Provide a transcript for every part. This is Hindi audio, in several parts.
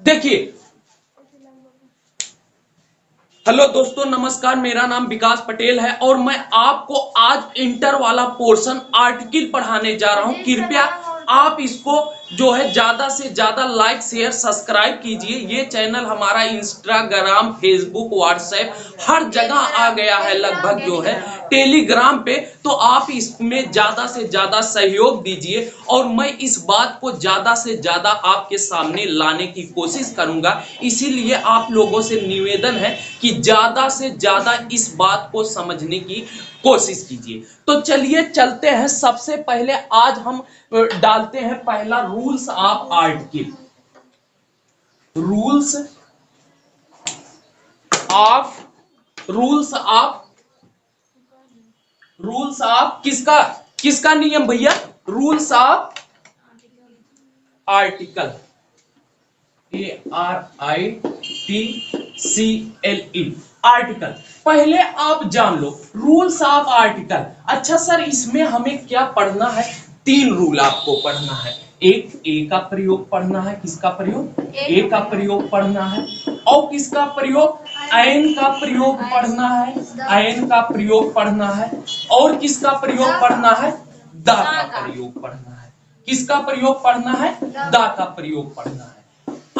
देखिए, हेलो दोस्तों, नमस्कार। मेरा नाम विकास पटेल है और मैं आपको आज इंटर वाला पोर्शन आर्टिकल पढ़ाने जा रहा हूं। कृपया आप इसको जो है ज्यादा से ज्यादा लाइक शेयर सब्सक्राइब कीजिए। ये चैनल हमारा इंस्टाग्राम, फेसबुक, व्हाट्सएप हर जगह आ गया है, लगभग जो है टेलीग्राम पे। तो आप इसमें ज्यादा से ज्यादा सहयोग दीजिए और मैं इस बात को ज्यादा से ज्यादा आपके सामने लाने की कोशिश करूंगा। इसीलिए आप लोगों से निवेदन है कि ज्यादा से ज्यादा इस बात को समझने की कोशिश कीजिए। तो चलिए चलते हैं। सबसे पहले आज हम डालते हैं पहला rules of article. Rules of rules of किसका किसका नियम भैया? Rules of article, ARITCLE, article. पहले आप जान लो रूल्स ऑफ आर्टिकल। अच्छा सर, इसमें हमें क्या पढ़ना है? 3 रूल आपको पढ़ना है। एक ए का प्रयोग पढ़ना है। किसका प्रयोग? ए का प्रयोग पढ़ना है। और किसका प्रयोग? एन का प्रयोग पढ़ना है। एन का प्रयोग पढ़ना है। और किसका प्रयोग पढ़ना है? दा का प्रयोग पढ़ना है। किसका प्रयोग पढ़ना है? दा का प्रयोग पढ़ना है।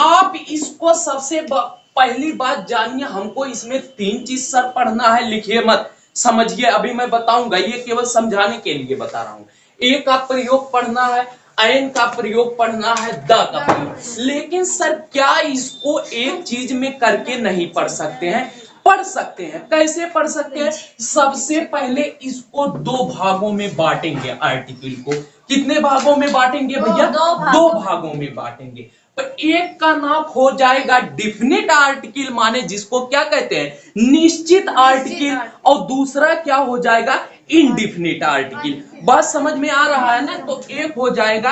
आप इसको सबसे पहली बात जानिए, हमको इसमें 3 चीज सर पढ़ना है। लिखिए मत, समझिए, अभी मैं बताऊंगा, ये केवल समझाने के लिए बता रहा हूं। ए का प्रयोग पढ़ना है, एन का प्रयोग पढ़ना है, द का प्रयोग। लेकिन सर क्या इसको एक चीज में करके नहीं पढ़ सकते हैं? पढ़ सकते हैं। कैसे पढ़ सकते हैं? सबसे पहले इसको 2 भागों में बांटेंगे। आर्टिकल को कितने भागों में बांटेंगे भैया? 2 भागों में बांटेंगे। तो एक का नाम हो जाएगा डिफिनिट आर्टिकल, माने जिसको क्या कहते हैं? निश्चित आर्टिकल। और दूसरा क्या हो जाएगा? Indefinite article. बात समझ में आ रहा है ना? तो एक हो जाएगा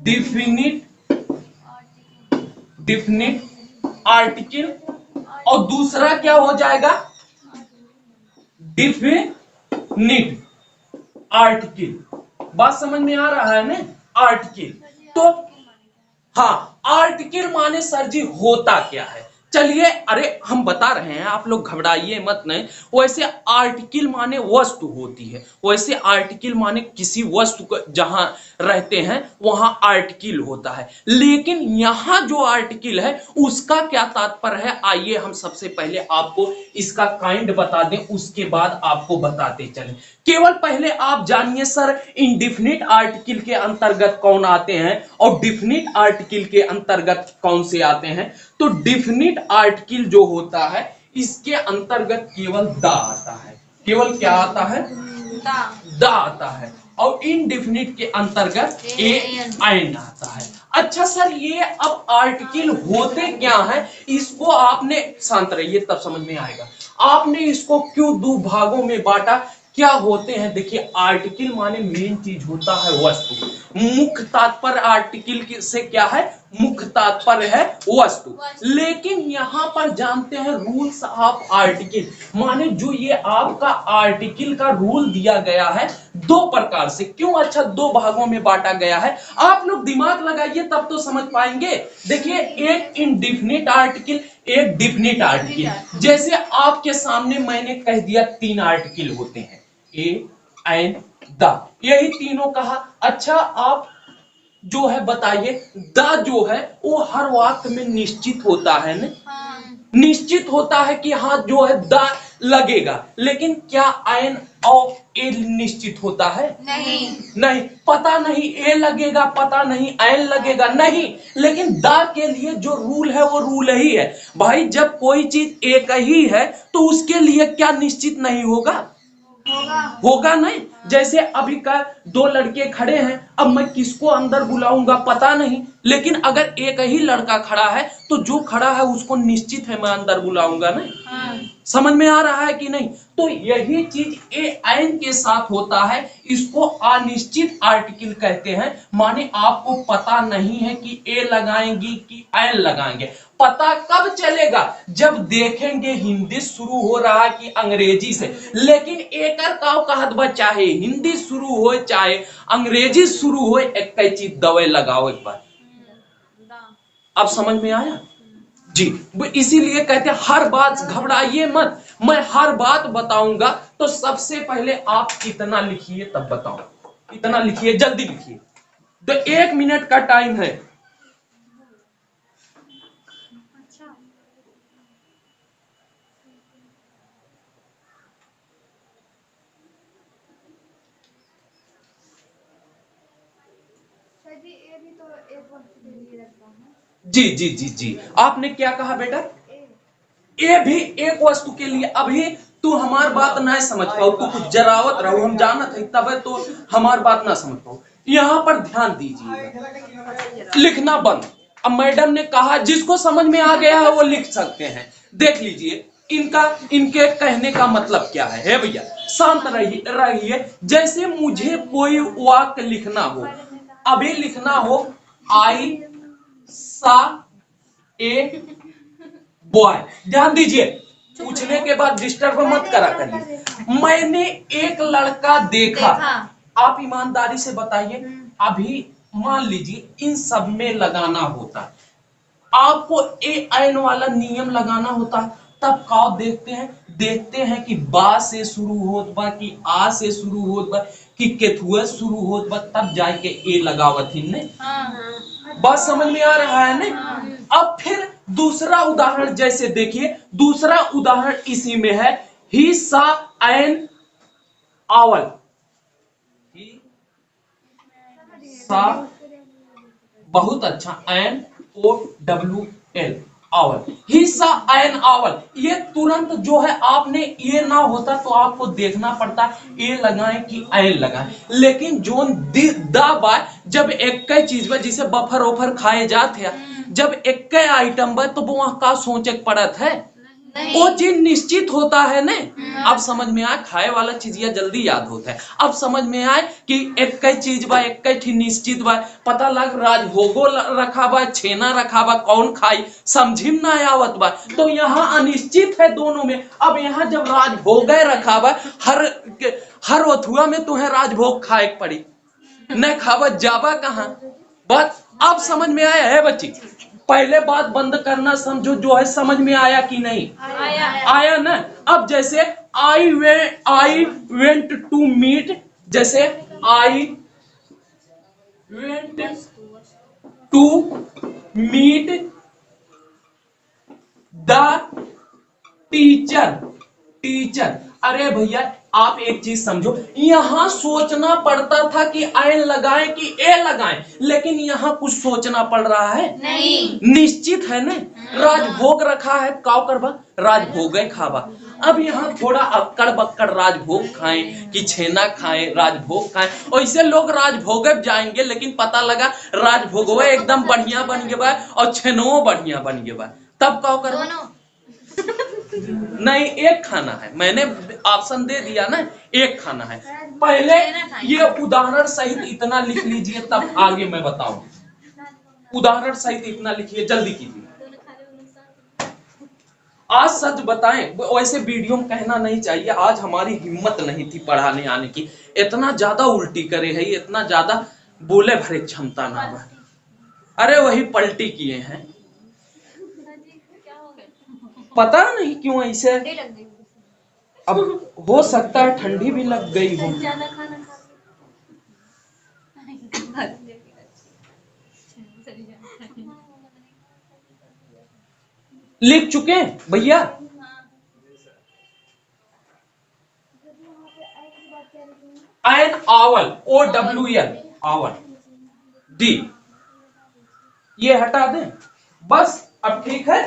डिफिनिट आर्टिकल और दूसरा क्या हो जाएगा? Definite article. बात समझ में आ रहा है ना? आर्टिकल। तो हाँ, आर्टिकल माने सर जी होता क्या है? चलिए, अरे हम बता रहे हैं, आप लोग घबराइए मत। नहीं, वैसे आर्टिकल माने वस्तु होती है। वैसे आर्टिकल माने किसी वस्तु को जहां रहते हैं वहां आर्टिकल होता है। लेकिन यहां जो आर्टिकल है उसका क्या तात्पर्य है? आइए हम सबसे पहले आपको इसका काइंड बता दें, उसके बाद आपको बताते चलें। केवल पहले आप जानिए सर, इंडिफिनिट आर्टिकल के अंतर्गत कौन आते हैं और डिफिनिट आर्टिकल के अंतर्गत कौन से आते हैं। तो डिफिनिट आर्टिकल जो होता है इसके अंतर्गत केवल द आता है। केवल क्या आता है? द आता है। और इनडिफिनिट के अंतर्गत एन आता है। अच्छा सर, ये अब आर्टिकल होते क्या है? इसको आपने, शांत रहिए तब समझ में आएगा। आपने इसको क्यों 2 भागों में बांटा? क्या होते हैं? देखिए, आर्टिकल माने मेन चीज होता है वस्तु। मुख्य तात्पर्य आर्टिकल से क्या है? मुख्य तात्पर्य है वस्तु। लेकिन यहां पर जानते हैं रूल्स ऑफ आर्टिकल, माने जो ये आपका आर्टिकल का रूल दिया गया है 2 प्रकार से। क्यों? अच्छा, 2 भागों में बांटा गया है। आप लोग दिमाग लगाइए तब तो समझ पाएंगे। देखिए, एक इनडिफिनिट आर्टिकल, एक डिफिनिट आर्टिकल। जैसे आपके सामने मैंने कह दिया 3 आर्टिकल होते हैं, ए, एन, द, यही तीनों कहा। अच्छा, आप जो है बताइए, द जो है वो हर वाक्य में निश्चित होता है ना? निश्चित होता है कि हाँ जो है द लगेगा। लेकिन क्या एन और ए निश्चित होता है? नहीं। पता नहीं ए लगेगा, पता नहीं एन लगेगा, नहीं। लेकिन द के लिए जो रूल है वो रूल ही है भाई। जब कोई चीज एक ही है तो उसके लिए क्या निश्चित नहीं होगा? होगा नहीं। जैसे अभी का 2 लड़के खड़े हैं, अब मैं किसको अंदर बुलाऊंगा पता नहीं। लेकिन अगर एक ही लड़का खड़ा है तो जो खड़ा है उसको निश्चित है मैं अंदर बुलाऊंगा नहीं। समझ में आ रहा है कि नहीं? तो यही चीज ए एन के साथ होता है। इसको अनिश्चित आर्टिकल कहते हैं। माने आपको पता नहीं है कि ए लगाएंगी कि एन लगाएंगे। पता कब चलेगा? जब देखेंगे हिंदी शुरू हो रहा कि अंग्रेजी से। लेकिन एकर का कहत बा, चाहे हिंदी शुरू हो चाहे अंग्रेजी शुरू हो, एक चीज दवे लगाओ एक बार। अब समझ में आया जी। वो इसीलिए कहते हैं हर बात घबराइए मत, मैं हर बात बताऊंगा। तो सबसे पहले आप इतना लिखिए तब बताऊं, इतना लिखिए, जल्दी लिखिए। तो 1 मिनट का टाइम है। जी जी जी जी, आपने क्या कहा बेटा? ये भी एक वस्तु के लिए। अभी तू हमार बात ना समझ पाओ, तू कुछ जरावत रहो, हम जानत है तब तो हमार बात ना समझ पाओ। यहाँ पर ध्यान दीजिए, लिखना बंद। अब मैडम ने कहा जिसको समझ में आ गया है वो लिख सकते हैं। देख लीजिए इनका, इनके कहने का मतलब क्या है भैया, शांत रहिए। जैसे मुझे कोई वाक्य लिखना हो, अभी लिखना हो आई सा ए बॉय, ध्यान दीजिए, पूछने के बाद डिस्टर्ब मत करा करिए। मैंने एक लड़का देखा। आप ईमानदारी से बताइए, अभी मान लीजिए इन सब में लगाना होता है, आपको ए एन वाला नियम लगाना होता है, तब का देखते हैं कि बा से शुरू होत बा कि आ से शुरू होत बा कि केथुआ शुरू होत बा, तब जाके ए लगावत ही ने। बात समझ में आ रहा है ना? अब फिर दूसरा उदाहरण जैसे देखिए, दूसरा उदाहरण इसी में है, ही सा एन आवल, ही सा, बहुत अच्छा, एन ओ डब्ल्यू एल, आवल, ही सा एन आवल। ये तुरंत जो है, आपने ये ना होता तो आपको देखना पड़ता ए लगाएं कि एन लगाएं, लेकिन जोन दा बा, जब एक चीज बा जिसे बफर ओफर खाए जाते हैं, जब एक आइटम बा तो वहां का सोचे पड़त है, वो चीज निश्चित होता है ने। अब समझ में आए, खाए वाला चीज ये जल्दी याद होता है। अब समझ में आए कि एक चीज बा, एक ही निश्चित बा, पता लग राजभोगो रखा बा, छेना रखा बा, कौन खाई समझी ना आवत बा, तो यहाँ अनिश्चित है दोनों में। अब यहाँ जब राजभोग रखा बा, हर ओथुआ में तुम्हें राजभोग खाए पड़ी, न खावा जाबा कहाँ। बात अब समझ में आया है बच्ची? पहले बात बंद करना समझो, जो है समझ में आया कि नहीं आया ना? अब जैसे आई वेंट टू मीट, जैसे I went to meet the teacher, teacher. अरे भैया आप एक चीज समझो, यहां सोचना पड़ता था कि एन लगाएं कि ए लगाएं, लेकिन यहां कुछ सोचना पड़ रहा है नहीं, निश्चित है ना। राजभोग रखा है, काव करबा राजभोग खाबा। अब यहाँ थोड़ा अक्कड़ बक्कड़ राजभोग खाएं कि छेना खाएं, राजभोग खाएं, वैसे लोग राजभोग जाएंगे, लेकिन पता लगा राजभोगवा एकदम बढ़िया बन गया और छेनो बढ़िया बन गया, तब काव करबा? नहीं, एक खाना है, मैंने ऑप्शन दे दिया ना, एक खाना है। पहले ये उदाहरण सहित इतना लिख लीजिए, तब आगे मैं बताऊं। उदाहरण सहित इतना लिखिए, जल्दी कीजिए। आज सच बताएं, वैसे वीडियो में कहना नहीं चाहिए, आज हमारी हिम्मत नहीं थी पढ़ाने आने की, इतना ज्यादा उल्टी करे है, इतना ज्यादा बोले भरे क्षमता ना है। अरे वही पलटी किए हैं, पता नहीं क्यों ऐसे। अब हो सकता है ठंडी भी लग गई हो। लिख चुके हैं भैया? एन आवल, ओ डब्ल्यू एल, आवल। डी, ये हटा दें बस। अब ठीक है,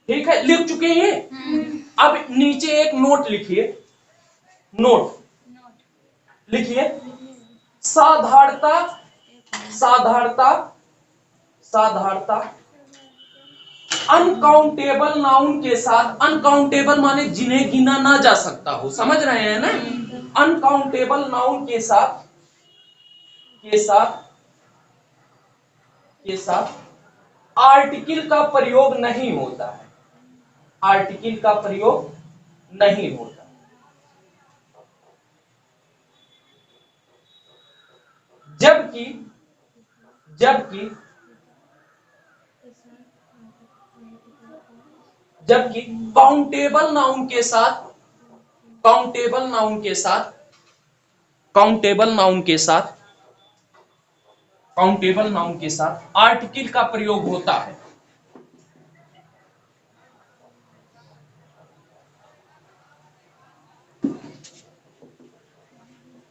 ठीक है, लिख चुके हैं ये। अब नीचे एक नोट लिखिए, नोट लिखिए, साधारणता, साधारणता, साधारणता अनकाउंटेबल नाउन के साथ, अनकाउंटेबल माने जिन्हें गिना ना जा सकता हो, समझ रहे हैं ना? अनकाउंटेबल नाउन के साथ, के साथ, के साथ आर्टिकल का प्रयोग नहीं होता है, आर्टिकल का प्रयोग नहीं होता। जबकि, जबकि जबकि काउंटेबल नाउन के साथ काउंटेबल नाउन के साथ काउंटेबल नाउन के साथ काउंटेबल नाउन के साथ आर्टिकल का प्रयोग होता है।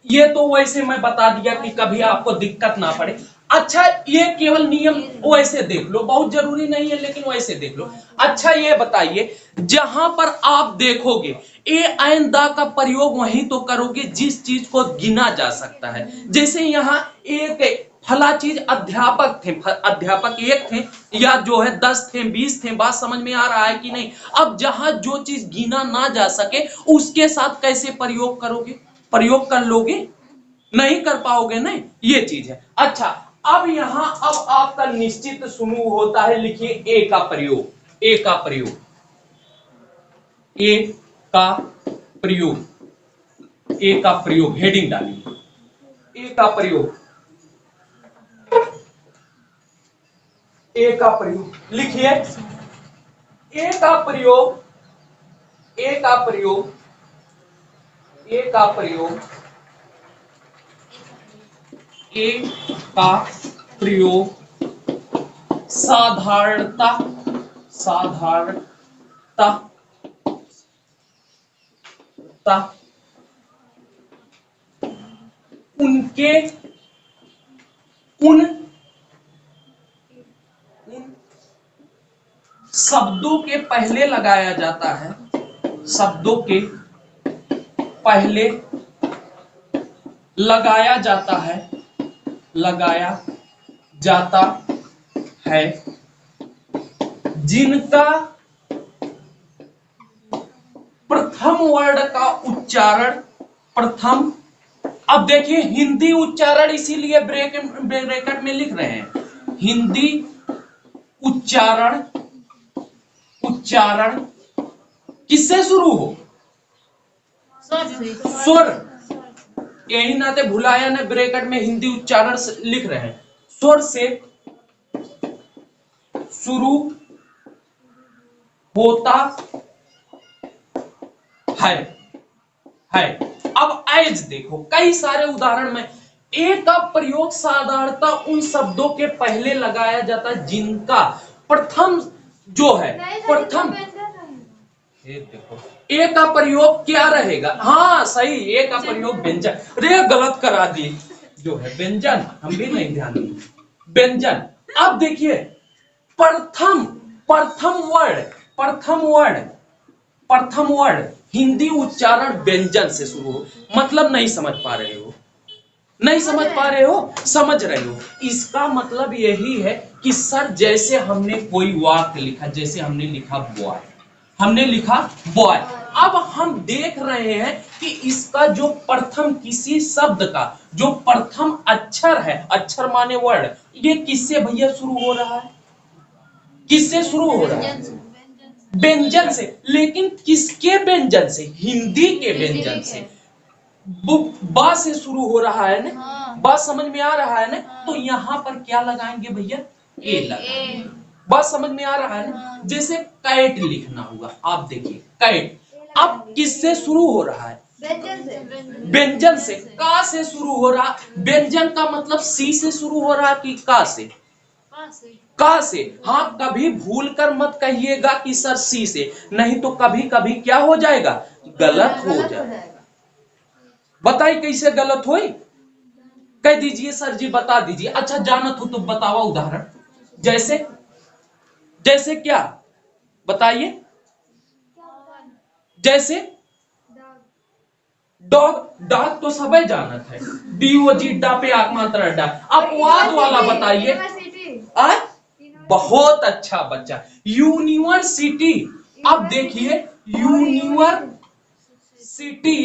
ये तो वैसे मैं बता दिया कि कभी आपको दिक्कत ना पड़े। अच्छा, ये केवल नियम वैसे देख लो, बहुत जरूरी नहीं है लेकिन वैसे देख लो। अच्छा ये बताइए, जहां पर आप देखोगे ए आइन दा का प्रयोग वहीं तो करोगे जिस चीज को गिना जा सकता है। जैसे यहाँ एक फला चीज अध्यापक थे, अध्यापक एक थे या जो है 10 थे 20 थे, बात समझ में आ रहा है कि नहीं। अब जहां जो चीज गिना ना जा सके उसके साथ कैसे प्रयोग करोगे, प्रयोग कर लोगे, नहीं कर पाओगे ना, ये चीज है। अच्छा, अब यहां अब आपका निश्चित सुनो होता है, लिखिए ए का प्रयोग, ए का प्रयोग, ए का प्रयोग, ए का प्रयोग, हेडिंग डालिए, ए का प्रयोग, ए का प्रयोग लिखिए, ए का प्रयोग, ए का प्रयोग, ए का प्रयोग, ए का प्रयोग साधारणता, साधारणता उनके उन शब्दों के पहले लगाया जाता है, शब्दों के पहले लगाया जाता है, लगाया जाता है, जिनका प्रथम वर्ण का उच्चारण प्रथम, अब देखिए हिंदी उच्चारण इसीलिए ब्रैकेट में लिख रहे हैं, हिंदी उच्चारण, उच्चारण किससे शुरू हो, स्वर, यही नाते भुलाया ने ब्रैकेट में हिंदी उच्चारण लिख रहे हैं, स्वर से शुरू होता है। अब एज देखो, कई सारे उदाहरण में ए का प्रयोग साधारणता उन शब्दों के पहले लगाया जाता है जिनका प्रथम जो है, प्रथम, ये देखो ए का प्रयोग क्या रहेगा, हाँ सही, ए का प्रयोग व्यंजन, रे गलत करा दी, जो है व्यंजन, हम भी नहीं ध्यान दिए, व्यंजन। अब देखिए प्रथम, प्रथम वर्ड, प्रथम वर्ड, प्रथम वर्ड हिंदी उच्चारण व्यंजन से शुरू हो, मतलब नहीं समझ पा रहे हो, नहीं समझ पा रहे हो, समझ रहे हो, इसका मतलब यही है कि सर जैसे हमने कोई वाक्य लिखा, जैसे हमने लिखा बॉय, हमने लिखा बॉय, अब हम देख रहे हैं कि इसका जो प्रथम किसी शब्द का जो प्रथम अक्षर है, अक्षर माने वर्ड, ये किससे भैया शुरू हो रहा है, किससे शुरू हो रहा है, व्यंजन से, लेकिन किसके व्यंजन से, हिंदी के व्यंजन से, बा से शुरू हो रहा है ना, बात समझ में आ रहा है ना, तो यहाँ पर क्या लगाएंगे भैया, ए लगाएंगे, बात समझ में आ रहा है ना। जैसे कैट लिखना हुआ, आप देखिए कैट, अब किससे शुरू हो रहा है, व्यंजन से, का से शुरू हो रहा, व्यंजन का मतलब सी से शुरू हो रहा कि का से, का से, हाँ कभी भूल कर मत कहिएगा कि सर सी से, नहीं तो कभी कभी क्या हो जाएगा, गलत हो जाएगा। बताइए कैसे गलत होई, कह दीजिए सर जी, बता दीजिए, अच्छा जानत हो तो बतावा उदाहरण, जैसे, जैसे क्या बताइए, जैसे डॉग, डॉग तो सबे जानत है, डीओजी डा पे आक मात्रा डा, अपवाद वाला बताइए, बहुत अच्छा बच्चा, यूनिवर्सिटी, अब देखिए यूनिवर्सिटी,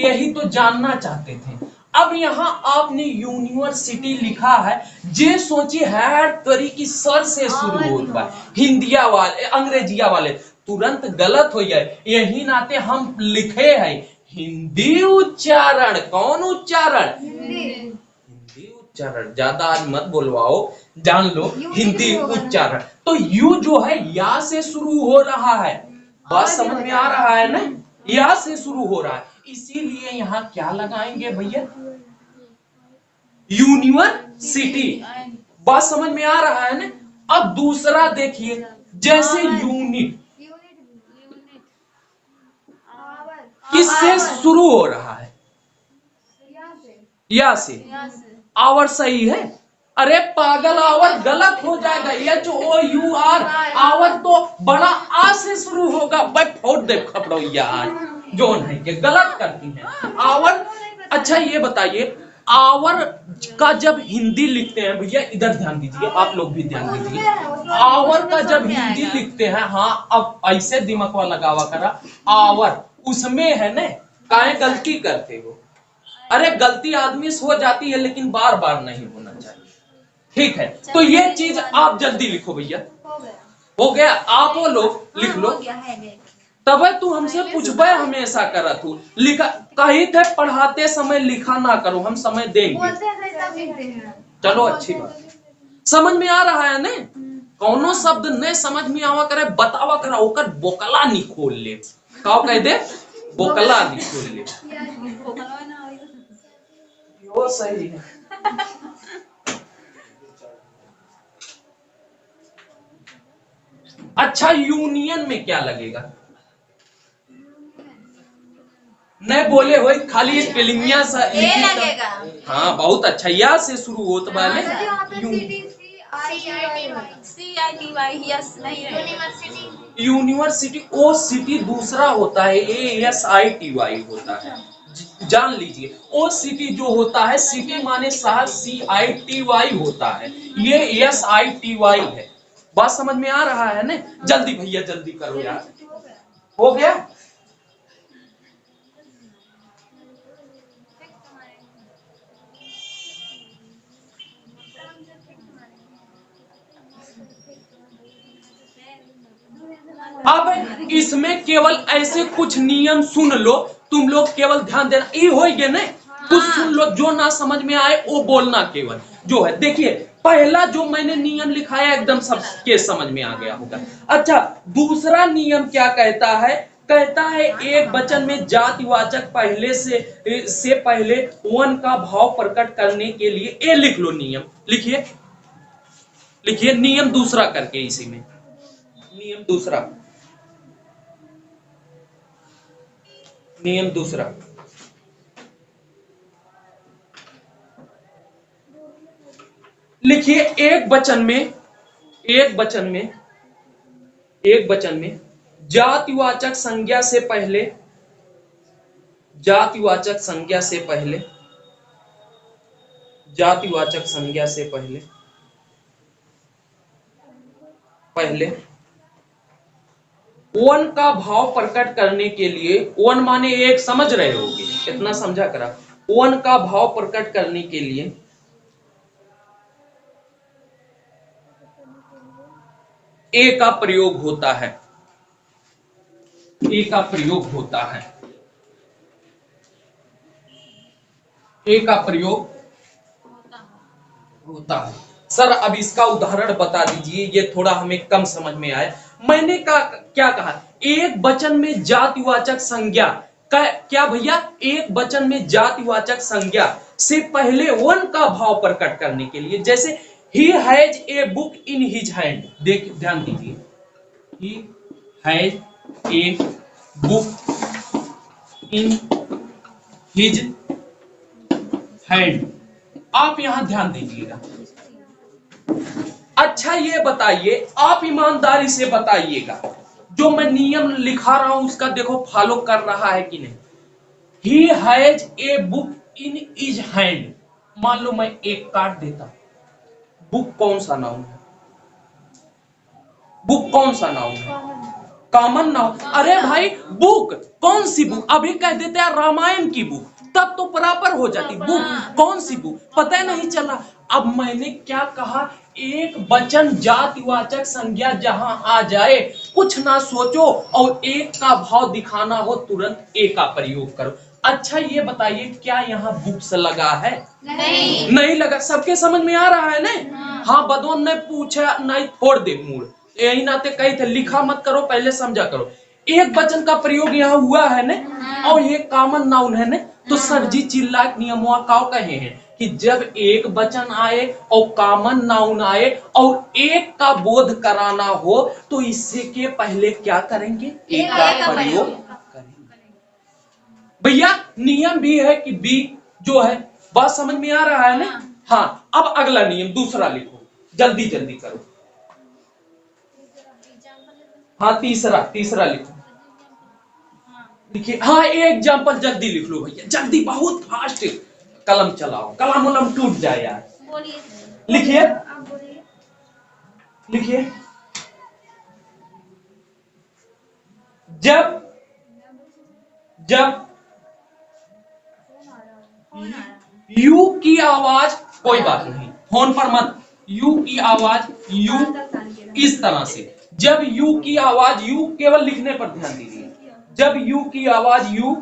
यही तो जानना चाहते थे। अब यहां आपने यूनिवर्सिटी लिखा है, जे सोचिए है करी की सर से शुरू होता है, हिंदिया वाले अंग्रेजिया वाले तुरंत गलत हो जाए, यही नाते हम लिखे हैं हिंदी उच्चारण, कौन उच्चारण, हिंदी उच्चारण, ज्यादा आज मत बोलवाओ, जान लो हिंदी उच्चारण, तो यू जो है या से शुरू हो रहा है, बात समझ में आ रहा है ना? या से शुरू हो रहा है, इसीलिए यहाँ क्या लगाएंगे भैया? यूनिवर्सिटी। बात समझ में आ रहा है ना? अब दूसरा देखिए, जैसे यूनिट किससे शुरू हो रहा है? या से। आवर सही है? अरे पागल, आवर गलत हो जाएगा। HOUR आवर तो बड़ा आ से शुरू होगा। भाई फोड़ दे खपड़ो यार, जो नहीं के गलत करती है आवर। अच्छा ये बताइए, आवर का जब हिंदी लिखते हैं भैया, इधर ध्यान दीजिए, आप लोग भी ध्यान दीजिए। आवर का जब हिंदी लिखते हैं, हाँ अब ऐसे दिमाग वाला लगावा करा, आवर उसमें है ना, काहे गलती करते हो? अरे गलती आदमी से हो जाती है, लेकिन बार बार नहीं होना चाहिए। ठीक है, तो ये चीज आप जल्दी लिखो भैया। हो गया? आप वो लोग लिख लो। तब तू हमसे पूछबे हमेशा करा तू लिखा कही थे, पढ़ाते समय लिखा ना करो, हम समय देंगे। चलो अच्छी बात, समझ में आ रहा है ने? कौनो शब्द नहीं समझ में आवा करे, बतावा करा, ओकर बोकला नहीं खोल ले। का कह दे? बोकला नहीं खोल ले। वो सही है। अच्छा, यूनियन में क्या लगेगा? नहीं बोले हो, खाली स्पेलिंगिया सा लगेगा। हाँ बहुत अच्छा, या से शुरू होता वाले यूनिवर्सिटी। ओ सिटी दूसरा होता है, ASITY होता है, जान लीजिए। ओ सिटी जो होता है, सिटी माने शहर, CITY होता है, ये SITY है। बात समझ में आ रहा है ना? जल्दी भैया जल्दी करो यार। हो गया? अब इसमें केवल ऐसे कुछ नियम सुन लो, तुम लोग केवल ध्यान देना, ये हो गया ना? कुछ सुन लो, जो ना समझ में आए वो बोलना केवल जो है। देखिए पहला जो मैंने नियम लिखाया एकदम सबके समझ में आ गया होगा। अच्छा, दूसरा नियम क्या कहता है? कहता है एक वचन में जातिवाचक पहले से पहले वन का भाव प्रकट करने के लिए, ए लिख लो नियम। लिखिए लिखिए नियम दूसरा करके, इसी में नियम दूसरा, नियम दूसरा। लिखिए एक वचन में, एक वचन में, एक वचन में जातिवाचक संज्ञा से पहले, जातिवाचक संज्ञा से पहले, जातिवाचक संज्ञा से पहले पहले वन का भाव प्रकट करने के लिए, वन माने एक, समझ रहे होगे, इतना समझा करा। वन का भाव प्रकट करने के लिए ए का प्रयोग होता है, ए का प्रयोग होता है, ए का प्रयोग होता है। सर अब इसका उदाहरण बता दीजिए, ये थोड़ा हमें कम समझ में आए। मैंने क्या कहा? एक वचन में जातिवाचक संज्ञा क्या भैया? एक वचन में जातिवाचक संज्ञा से पहले वन का भाव प्रकट करने के लिए, जैसे he has a book in his hand. देख ध्यान दीजिए, he has a book in his hand. आप यहां ध्यान दीजिएगा। अच्छा ये बताइए, आप ईमानदारी से बताइएगा, जो मैं नियम लिखा रहा हूं उसका देखो फॉलो कर रहा है कि नहीं। He has a book in is hand, मान लो मैं एक काट देता, बुक कौन सा नाउन है? बुक कौन सा नाउन है? Common noun. अरे भाई बुक कौन सी बुक? अभी कह देते हैं रामायण की बुक, तब तो बराबर हो जाती। बुक कौन सी बुक पता नहीं चला। अब मैंने क्या कहा? एक वचन जातिवाचक संज्ञा जहां आ जाए, कुछ ना सोचो और एक का भाव दिखाना हो, तुरंत ए का प्रयोग करो। अच्छा ये बताइए, क्या यहाँ बुक्स लगा है? नहीं लगा। सबके समझ में आ रहा है ना? हाँ बदवन ने पूछा नहीं, फोड़ दे मूड। यही नाते कही थे लिखा मत करो, पहले समझा करो। एक वचन का प्रयोग यहाँ हुआ है ना, और ये कॉमन नाउन है ना, तो सर जी चिल्लाक नियमवा का कहे हैं कि जब एक वचन आए और कॉमन नाउन आए और एक का बोध कराना हो तो इससे के पहले क्या करेंगे? एक का प्रयोग करेंगे। भैया नियम भी है कि बी जो है, बात समझ में आ रहा है ना? हाँ, अब अगला नियम दूसरा लिखो, जल्दी जल्दी करो। हाँ तीसरा लिखो, लिखिए। हाँ एक एग्जाम्पल जल्दी लिख लो भैया, जल्दी, बहुत फास्ट कलम चलाओ, कलम उलम टूट जाए यार। लिखिए लिखिए। जब यू की आवाज, कोई बात नहीं, फोन पर मत, यू की आवाज यू इस तरह से, जब यू की आवाज, यू केवल लिखने पर ध्यान दीजिए, जब यू की आवाज यू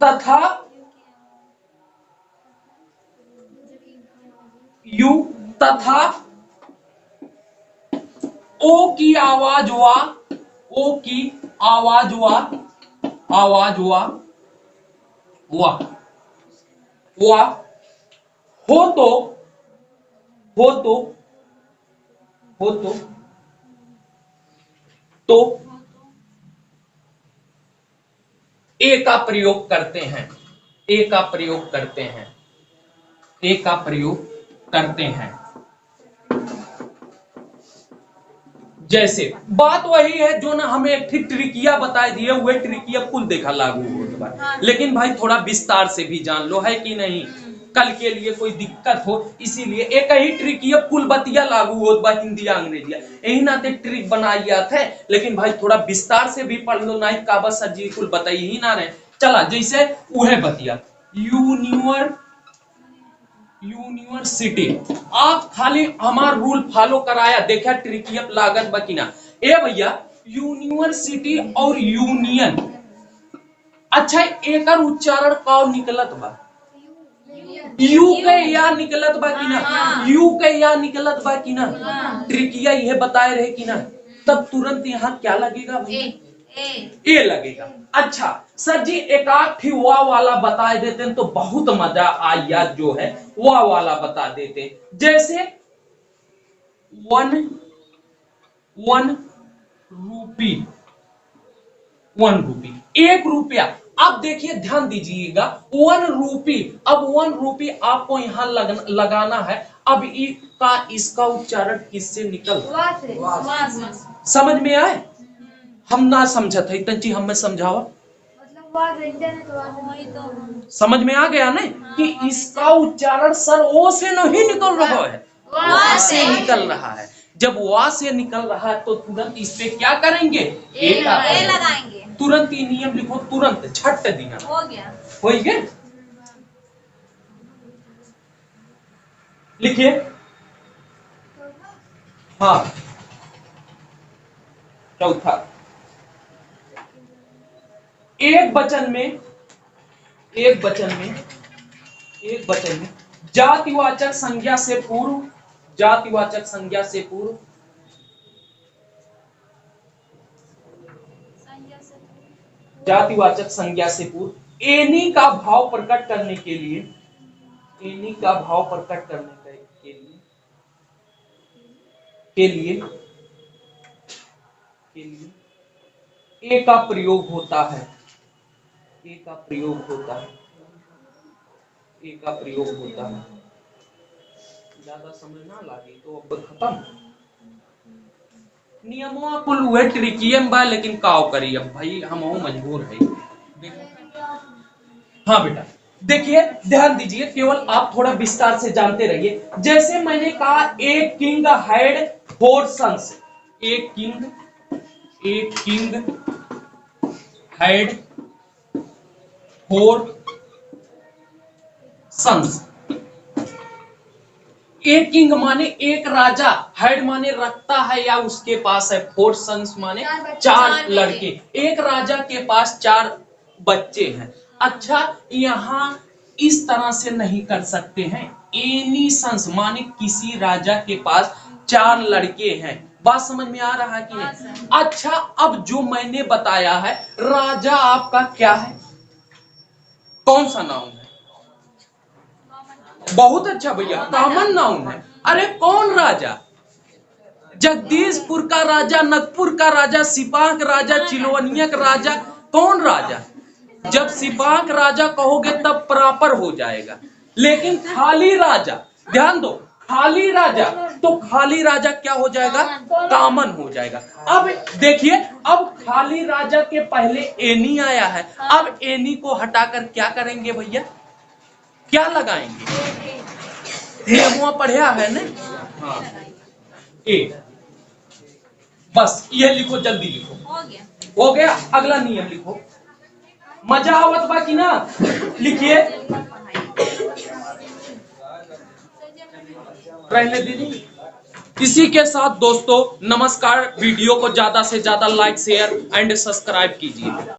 तथा यू तथा ओ की आवाज वा, ओ की आवाज वा, आवाज वा हो तो ए का प्रयोग करते हैं, ए का प्रयोग करते हैं, ए का प्रयोग करते हैं। जैसे बात वही है जो ना हमें एक ट्रिकिया बताई दिए, वही ट्रिकिया कुल देखा लागू होता, लेकिन भाई थोड़ा विस्तार से भी जान लो, है कि नहीं? कल के लिए कोई दिक्कत हो, इसीलिए एक ही ट्रिकिया कुल बतिया लागू होता, हिंदी अंग्रेजिया यही नाते ट्रिक बनाया था, लेकिन भाई थोड़ा विस्तार से भी पढ़ लो, नहीं काबा सर जी कुल बताई ही ना रहे। चला जैसे उहे बतिया यूनिवर्सिटी, आप खाली हमार रूल फॉलो कराया, देखा ट्रिकियप लागत बकिना। ए भैया यूनिवर्सिटी और यूनियन, अच्छा एक उच्चारण का निकलत बा, यू के या निकलत बा कि ना, यू के या निकलत बा कि ना, ट्रिकिया यह बताए रहे कि ना, तब तुरंत यहाँ क्या लगेगा? ए लगेगा। अच्छा सर जी एक आध वाह वाला बता देते तो बहुत मजा आया, जो है वाह वाला बता देते, जैसे वन रूपी, 1 रूपी, 1 रुपया। अब देखिए ध्यान दीजिएगा, 1 रूपी, अब 1 रूपी आपको यहाँ लगाना है, अब इसका उच्चारण किससे निकल रहा है? समझ में आए? हम ना समझा था इतना चीज, हमें समझावा, समझ में आ गया ना कि इसका उच्चारण सर ओ से नहीं निकल रहा है, वा से निकल रहा है। जब वा से निकल रहा है तो तुरंत इस पे क्या करेंगे? ए लगाएंगे। तुरंत ही नियम लिखो, तुरंत छट दिना हो गया। लिखिए। हाँ चौथा, एक वचन में जातिवाचक संज्ञा से पूर्व, जातिवाचक संज्ञा से पूर्व, जातिवाचक संज्ञा से पूर्व एनी का भाव प्रकट करने के लिए, एनी का भाव प्रकट करने के लिए ए का प्रयोग होता है, ए का प्रयोग होता है, ए का प्रयोग होता है। ज्यादा समय ना लगे तो अब खत्म, नियमों कुल हुए ट्रिकियम बा, लेकिन काव करी अब भाई हम मजबूर है। हाँ बेटा देखिए ध्यान दीजिए, केवल आप थोड़ा विस्तार से जानते रहिए। जैसे मैंने कहा a king had 4 sons, a king had 4 sons. एक किंग माने एक राजा, हैड माने रखता है या उसके पास है, 4 सन्स माने 4 लड़के, एक राजा के पास 4 बच्चे हैं। अच्छा यहाँ इस तरह से नहीं कर सकते हैं, एनी सन्स माने किसी राजा के पास 4 लड़के हैं, बात समझ में आ रहा है कि नहीं? अच्छा, अब जो मैंने बताया है, राजा आपका क्या है? कौन सा नाउन है? बहुत अच्छा भैया, कॉमन नाउन है। अरे कौन राजा? जगदीशपुर का राजा, नगपुर का राजा, सिपाह का राजा, चिलवनिया का राजा। कौन राजा? जब सिपाह राजा कहोगे तब प्रॉपर हो जाएगा, लेकिन खाली राजा, ध्यान दो, खाली राजा, तो खाली राजा क्या हो जाएगा? कॉमन हो जाएगा। अब देखिए, अब खाली राजा के पहले एनी आया है, अब एनी को हटाकर क्या करेंगे भैया? क्या लगाएंगे? हेमुआ पढ़िया है ना? हाँ, ए, बस ये लिखो, जल्दी लिखो। हो गया। अगला नियम लिखो। मजा आवत बा कि ना? लिखिए। रहने दीदी। इसी के साथ दोस्तों नमस्कार। वीडियो को ज्यादा से ज्यादा लाइक, शेयर एंड सब्सक्राइब कीजिए।